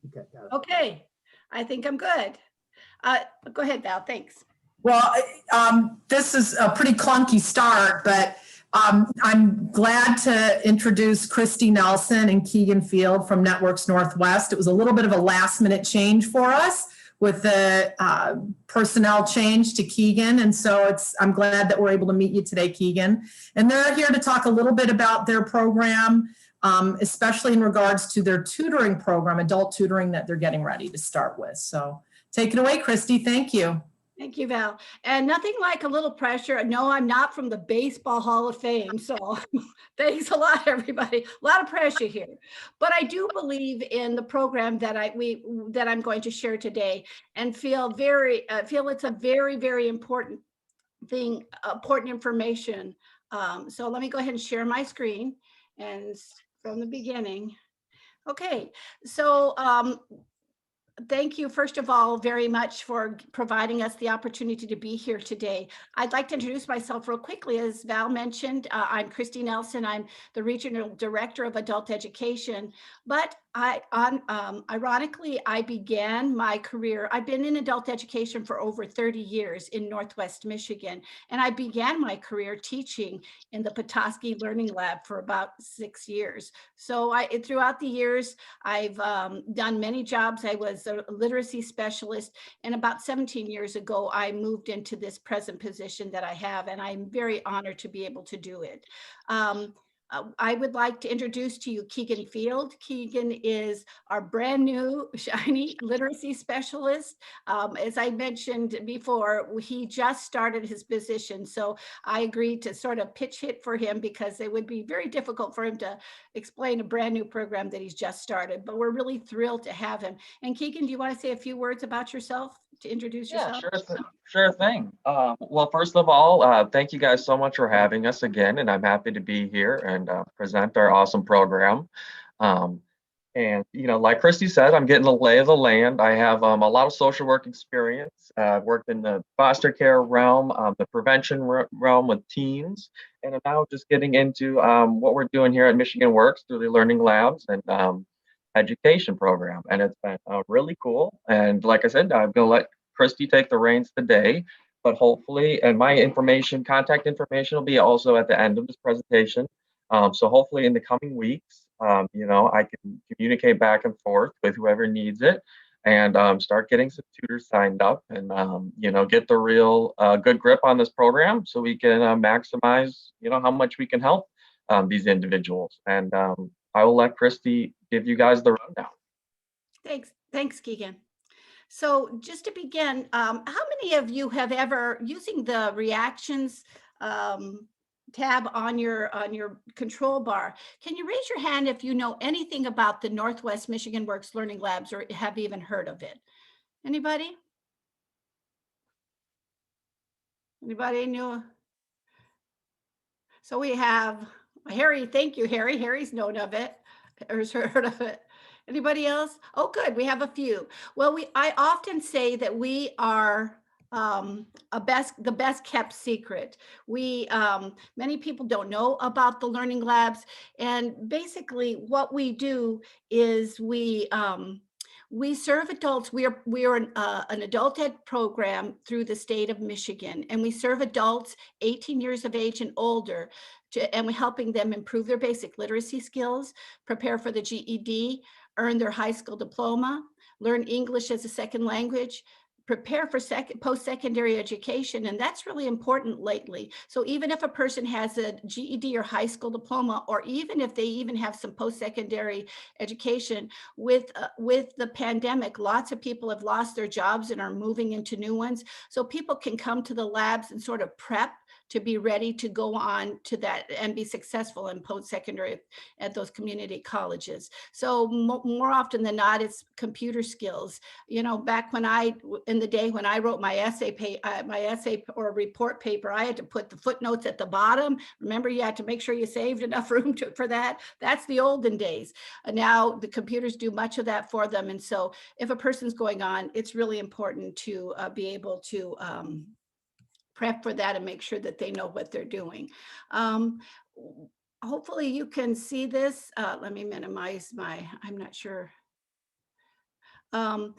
Okay, got it. Okay, I think I'm good. Go ahead, Val, thanks. Well, this is a pretty clunky start, but I'm glad to introduce Christy Nelson and Keegan Field from Networks Northwest. It was a little bit of a last minute change for us with the personnel change to Keegan. And so I'm glad that we're able to meet you today, Keegan. And they're here to talk a little bit about their program, especially in regards to their tutoring program, adult tutoring that they're getting ready to start with. So take it away, Christy. Thank you. Thank you, Val. And nothing like a little pressure. No, I'm not from the Baseball Hall of Fame. So thanks a lot, everybody. A lot of pressure here. But I do believe in the program that I'm going to share today, and feel it's a very, very important thing, important information. So let me go ahead and share my screen, and from the beginning. Okay, so thank you, first of all, very much for providing us the opportunity to be here today. I'd like to introduce myself real quickly. As Val mentioned, I'm Christy Nelson. I'm the Regional Director of Adult Education. But ironically, I began my career, I've been in adult education for over 30 years in Northwest Michigan. And I began my career teaching in the Petoskey Learning Lab for about 6 years. So throughout the years, I've done many jobs. I was a literacy specialist, and about 17 years ago, I moved into this present position that I have, and I'm very honored to be able to do it. I would like to introduce to you Keegan Field. Keegan is our brand new shiny literacy specialist. As I mentioned before, he just started his position. So I agreed to sort of pitch hit for him because it would be very difficult for him to explain a brand new program that he's just started. But we're really thrilled to have him. And Keegan, do you want to say a few words about yourself to introduce yourself? Yeah, sure thing. Well, first of all, thank you guys so much for having us again, and I'm happy to be here and present our awesome program. And like Christy said, I'm getting the lay of the land. I have a lot of social work experience. I've worked in the foster care realm, the prevention realm with teens, and I'm now just getting into what we're doing here at Michigan Works through the Learning Labs and education program, and it's been really cool. And like I said, I'm gonna let Christy take the reins today, but hopefully, and my contact information will be also at the end of this presentation. So hopefully in the coming weeks, I can communicate back and forth with whoever needs it, and start getting some tutors signed up, and get the real good grip on this program so we can maximize how much we can help these individuals. And I will let Christy give you guys the rundown. Thanks, Keegan. So just to begin, how many of you have ever, using the reactions tab on your control bar, can you raise your hand if you know anything about the Northwest Michigan Works Learning Labs or have even heard of it? Anybody? Anybody know? So we have Harry. Thank you, Harry. Harry's known of it or has heard of it. Anybody else? Oh, good. We have a few. Well, I often say that we are the best kept secret. Many people don't know about the Learning Labs, and basically what we do is we serve adults. We are an adult ed program through the state of Michigan, and we serve adults 18 years of age and older, and we're helping them improve their basic literacy skills, prepare for the GED, earn their high school diploma, learn English as a second language, prepare for post-secondary education, and that's really important lately. So even if a person has a GED or high school diploma, or even if they even have some post-secondary education, with the pandemic, lots of people have lost their jobs and are moving into new ones. So people can come to the labs and sort of prep to be ready to go on to that and be successful in post-secondary at those community colleges. So more often than not, it's computer skills. Back in the day when I wrote my essay or report paper, I had to put the footnotes at the bottom. Remember, you had to make sure you saved enough room for that. That's the olden days. Now the computers do much of that for them. And so if a person's going on, it's really important to be able to prep for that and make sure that they know what they're doing. Hopefully you can see this. Let me minimize I'm not sure. Um,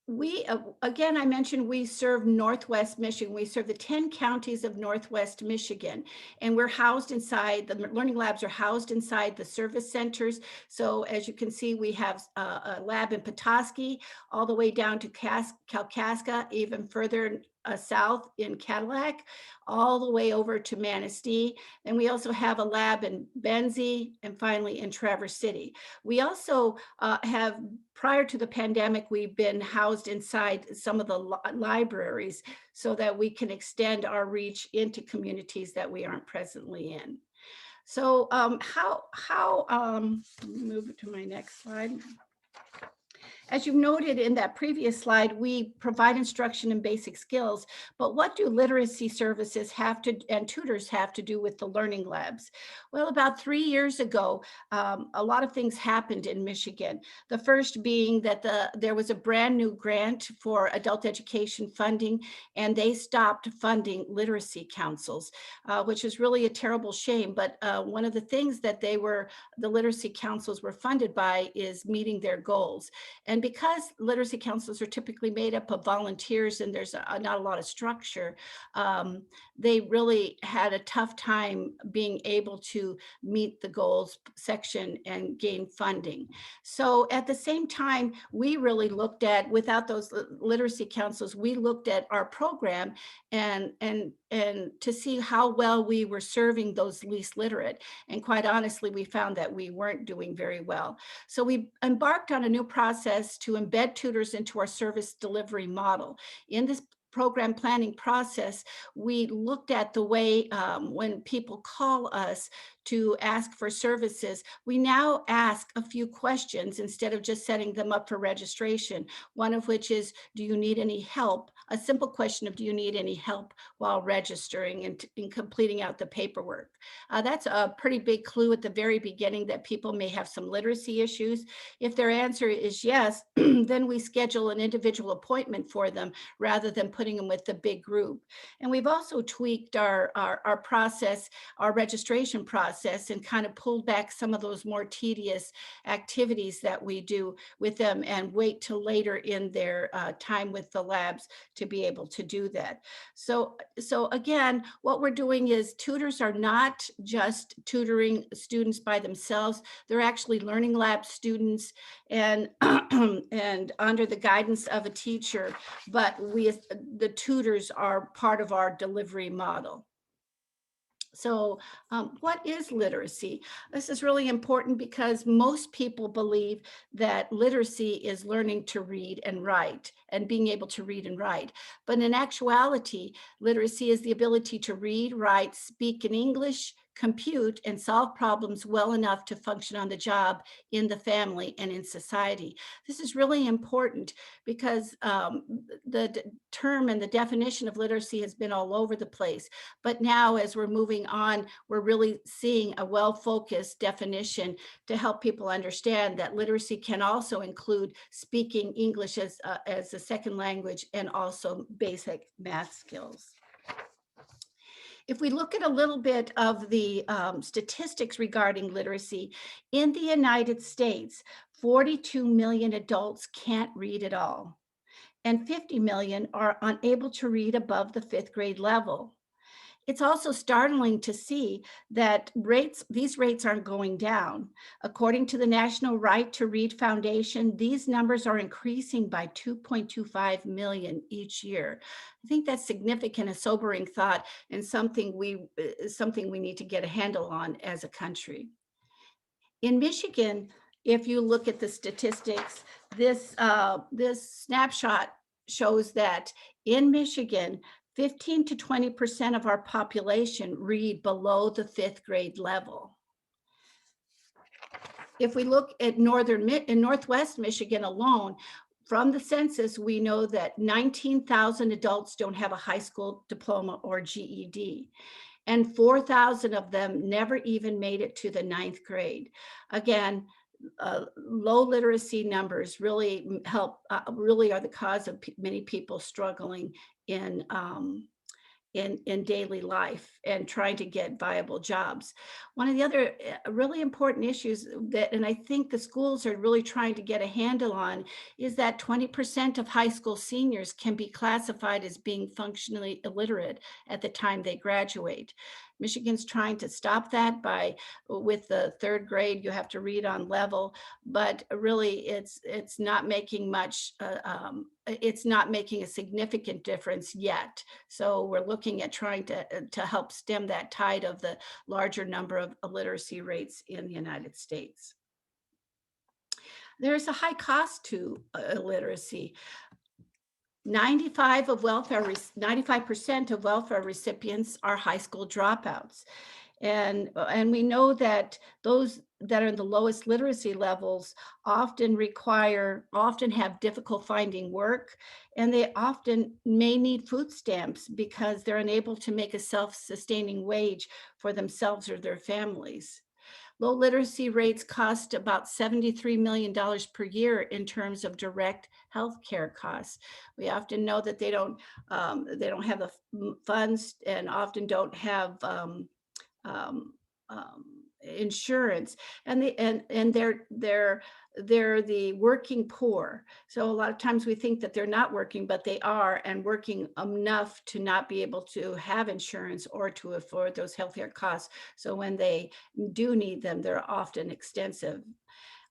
we, again, I mentioned we serve Northwest Michigan. We serve the 10 counties of Northwest Michigan, and we're housed inside, the learning labs are housed inside the service centers. So as you can see, we have a lab in Petoskey, all the way down to Kalkaska, even further south in Cadillac, all the way over to Manistee. And we also have a lab in Benzie, and finally in Traverse City. We also have, prior to the pandemic, we've been housed inside some of the libraries so that we can extend our reach into communities that we aren't presently in. So move to my next slide. As you noted in that previous slide, we provide instruction in basic skills, but what do literacy services have to, and tutors have to do with the learning labs? Well, about 3 years ago, a lot of things happened in Michigan. The first being that there was a brand new grant for adult education funding, and they stopped funding literacy councils, which is really a terrible shame. But one of the things that the literacy councils were funded by is meeting their goals. And because literacy councils are typically made up of volunteers and there's not a lot of structure, they really had a tough time being able to meet the goals section and gain funding. So at the same time, we really looked at, without those literacy councils, we looked at our program and to see how well we were serving those least literate. And quite honestly, we found that we weren't doing very well. So we embarked on a new process to embed tutors into our service delivery model. In this program planning process, we looked at the way when people call us to ask for services, we now ask a few questions instead of just setting them up for registration. One of which is, do you need any help? A simple question of, do you need any help while registering and in completing out the paperwork? That's a pretty big clue at the very beginning that people may have some literacy issues. If their answer is yes, then we schedule an individual appointment for them rather than putting them with the big group. And we've also tweaked our process, our registration process, and kind of pulled back some of those more tedious activities that we do with them and wait till later in their time with the labs to be able to do that. So again, what we're doing is tutors are not just tutoring students by themselves. They're actually learning lab students and and under the guidance of a teacher, but the tutors are part of our delivery model. So what is literacy? This is really important because most people believe that literacy is learning to read and write and being able to read and write. But in actuality, literacy is the ability to read, write, speak in English, compute, and solve problems well enough to function on the job, in the family, and in society. This is really important because the term and the definition of literacy has been all over the place. But now, as we're moving on, we're really seeing a well-focused definition to help people understand that literacy can also include speaking English as a second language and also basic math skills. If we look at a little bit of the statistics regarding literacy, in the United States, 42 million adults can't read at all, and 50 million are unable to read above the 5th grade level. It's also startling to see that these rates aren't going down. According to the National Right to Read Foundation, these numbers are increasing by 2.25 million each year. I think that's significant, a sobering thought, and something we need to get a handle on as a country. In Michigan, if you look at the statistics, this snapshot shows that in Michigan, 15 to 20% of our population read below the 5th grade level. If we look at Northwest Michigan alone, from the census, we know that 19,000 adults don't have a high school diploma or GED, and 4,000 of them never even made it to the 9th grade. Again, low literacy numbers really really are the cause of many people struggling in in daily life and trying to get viable jobs. One of the other really important issues that, and I think the schools are really trying to get a handle on, is that 20% of high school seniors can be classified as being functionally illiterate at the time they graduate. Michigan's trying to stop that by, with the third grade, you have to read on level, but really it's not making much, it's not making a significant difference yet. So we're looking at trying to help stem that tide of the larger number of illiteracy rates in the United States. There's a high cost to illiteracy. 95% of welfare recipients are high school dropouts. And we know that those that are in the lowest literacy levels often have difficult finding work, and they often may need food stamps because they're unable to make a self-sustaining wage for themselves or their families. Low literacy rates cost about $73 million per year in terms of direct health care costs. We often know that they don't have the funds, and often don't have um, insurance, and they're the working poor. So a lot of times we think that they're not working, but they are, and working enough to not be able to have insurance or to afford those healthcare costs. So when they do need them, they're often extensive.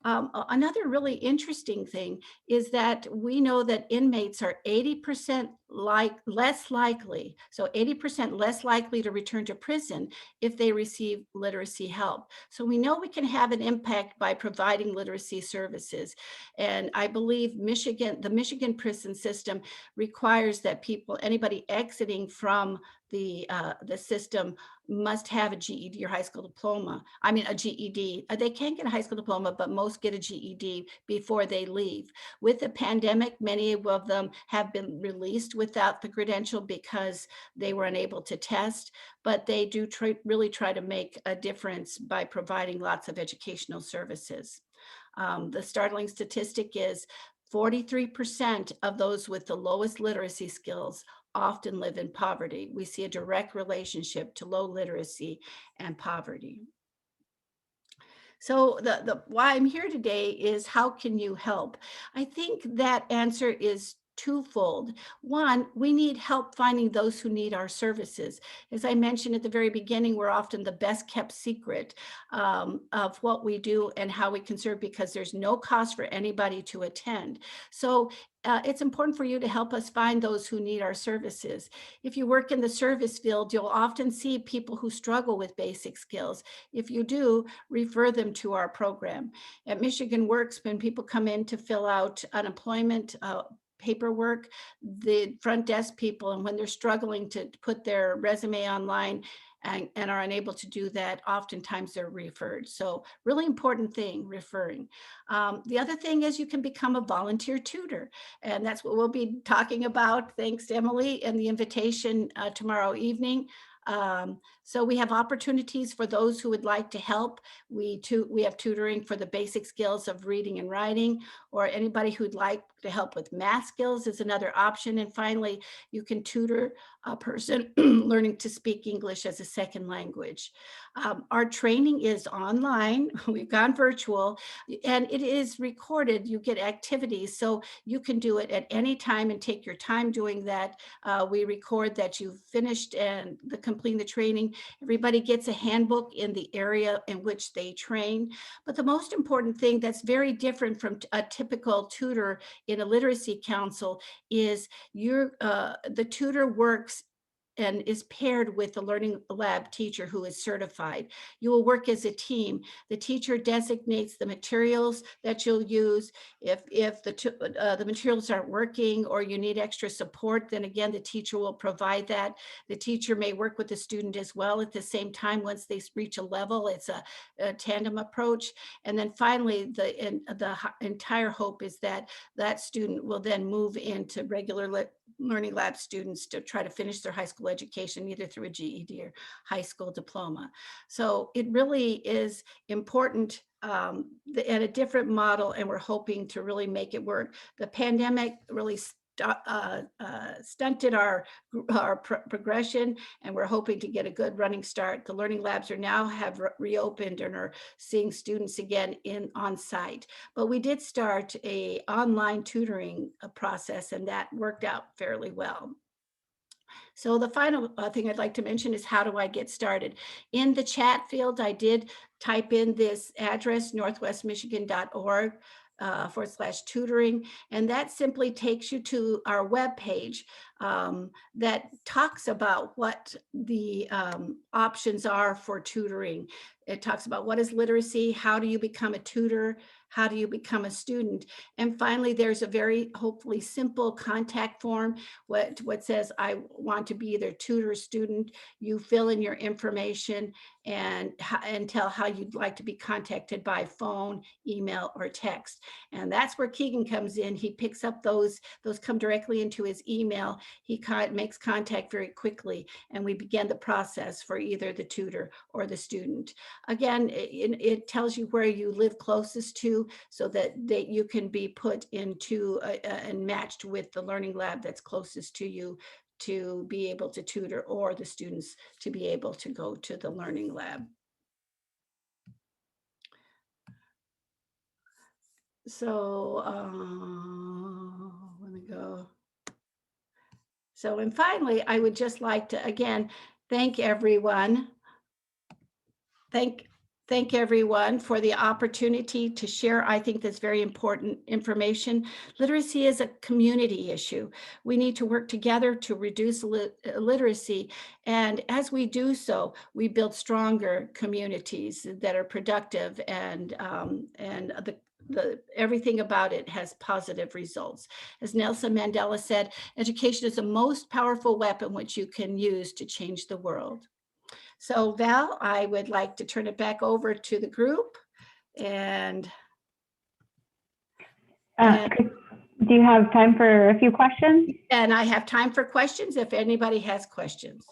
Another really interesting thing is that we know that inmates are 80% less likely, so 80% less likely to return to prison if they receive literacy help. So we know we can have an impact by providing literacy services. And I believe the Michigan prison system requires that anybody exiting from the system must have a GED or high school diploma. I mean, a GED. They can get a high school diploma, but most get a GED before they leave. With the pandemic, many of them have been released without the credential because they were unable to test, but they do really try to make a difference by providing lots of educational services. The startling statistic is 43% of those with the lowest literacy skills often live in poverty. We see a direct relationship to low literacy and poverty. So the why I'm here today is, how can you help? I think that answer is twofold. One, we need help finding those who need our services. As I mentioned at the very beginning, we're often the best kept secret of what we do and how we can serve, because there's no cost for anybody to attend. So it's important for you to help us find those who need our services. If you work in the service field, you'll often see people who struggle with basic skills. If you do, refer them to our program. At Michigan Works, when people come in to fill out unemployment paperwork, the front desk people, and when they're struggling to put their resume online and are unable to do that, oftentimes they're referred. So really important thing, referring. The other thing is you can become a volunteer tutor, and that's what we'll be talking about, thanks to Emily and the invitation tomorrow evening. So we have opportunities for those who would like to help. We have tutoring for the basic skills of reading and writing, or anybody who'd like to help with math skills is another option. And finally, you can tutor a person learning to speak English as a second language. Our training is online. We've gone virtual, and it is recorded. You get activities, so you can do it at any time and take your time doing that. We record that you've finished and completing the training. Everybody gets a handbook in the area in which they train. But the most important thing that's very different from a typical tutor in a literacy council is the tutor works and is paired with the learning lab teacher who is certified. You will work as a team. The teacher designates the materials that you'll use. If the materials aren't working or you need extra support, then again, the teacher will provide that. The teacher may work with the student as well at the same time once they reach a level. It's a tandem approach. And then finally, the entire hope is that that student will then move into regular learning lab students to try to finish their high school education, either through a GED or high school diploma. So it really is important and a different model, and we're hoping to really make it work. The pandemic really stunted our progression, and we're hoping to get a good running start. The learning labs are now have reopened and are seeing students again on site. But we did start a online tutoring process, and that worked out fairly well. So the final thing I'd like to mention is, how do I get started? In the chat field, I did type in this address, northwestmichigan.org /tutoring, and that simply takes you to our webpage that talks about what the options are for tutoring. It talks about what is literacy, how do you become a tutor, how do you become a student, and finally there's a very hopefully simple contact form what says I want to be either tutor or student. You fill in your information and tell how you'd like to be contacted by phone, email, or text. And that's where Keegan comes in. He picks up those come directly into his email. He makes contact very quickly, and we begin the process for either the tutor or the student. Again, it tells you where you live closest to, so that you can be put into and matched with the learning lab that's closest to you to be able to tutor, or the students to be able to go to the learning lab. So let me go. So, and finally, I would just like to, again, thank everyone. Thank everyone for the opportunity to share. I think that's very important information. Literacy is a community issue. We need to work together to reduce literacy. And as we do so, we build stronger communities that are productive, and everything about it has positive results. As Nelson Mandela said, education is the most powerful weapon which you can use to change the world. So Val, I would like to turn it back over to the group. And do you have time for a few questions? And I have time for questions if anybody has questions.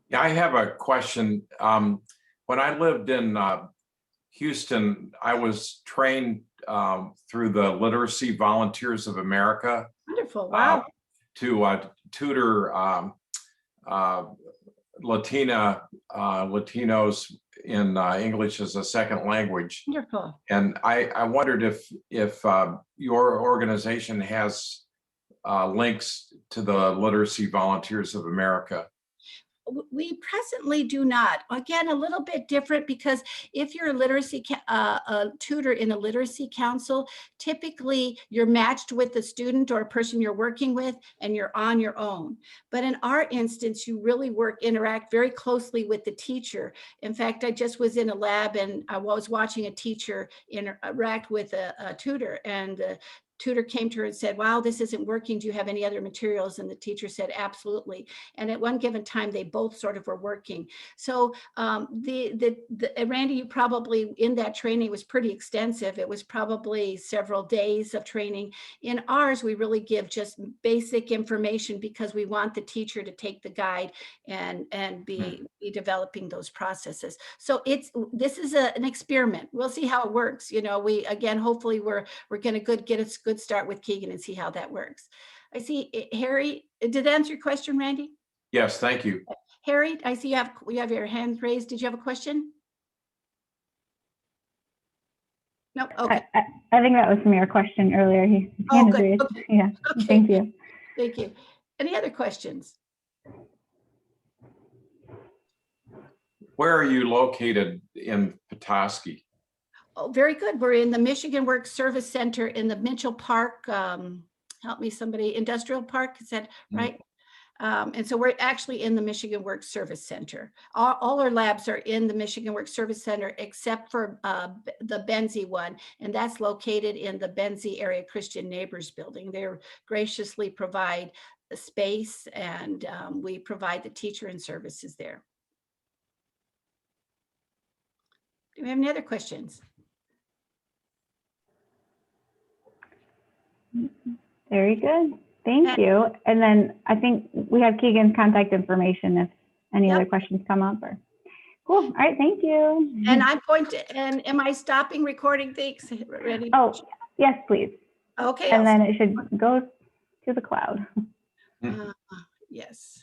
Yeah, I have a question. When I lived in Houston, I was trained through the Literacy Volunteers of America. Wonderful, wow. To tutor Latinos in English as a second language. Wonderful. And I wondered if your organization has links to the Literacy Volunteers of America. We presently do not. Again, a little bit different, because if you're a literacy a tutor in a literacy council, typically you're matched with the student or a person you're working with, and you're on your own. But in our instance, you really interact very closely with the teacher. In fact, I just was in a lab, and I was watching a teacher interact with a tutor, and the tutor came to her and said, wow, this isn't working. Do you have any other materials? And the teacher said, absolutely. And at one given time, they both sort of were working. So Randy, you probably, in that training, was pretty extensive. It was probably several days of training. In ours, we really give just basic information, because we want the teacher to take the guide and be developing those processes. So this is an experiment. We'll see how it works. You know, hopefully we're going to get a good start with Keegan and see how that works. I see Harry. Did that answer your question, Randy? Yes, thank you. Harry, I see you have your hand raised. Did you have a question? No. Okay. I think that was from your question earlier. Good. Okay. Yeah. Okay. Thank you. Thank you. Any other questions? Where are you located in Petoskey? Oh, very good. We're in the Michigan Works Service Center in the Mitchell Park. Help me, somebody, Industrial Park, is that right? And so we're actually in the Michigan Works Service Center. All our labs are in the Michigan Works Service Center, except for the Benzie one, and that's located in the Benzie Area Christian Neighbors Building. They graciously provide the space, and we provide the teacher and services there. Do we have any other questions? Very good. Thank you. And then I think we have Keegan's contact information if any other questions come up. Or cool. All right. Thank you. And I'm going to, and am I stopping recording things? Ready? Oh, yes, please. Okay. And then it should go. to the cloud. Uh, yes.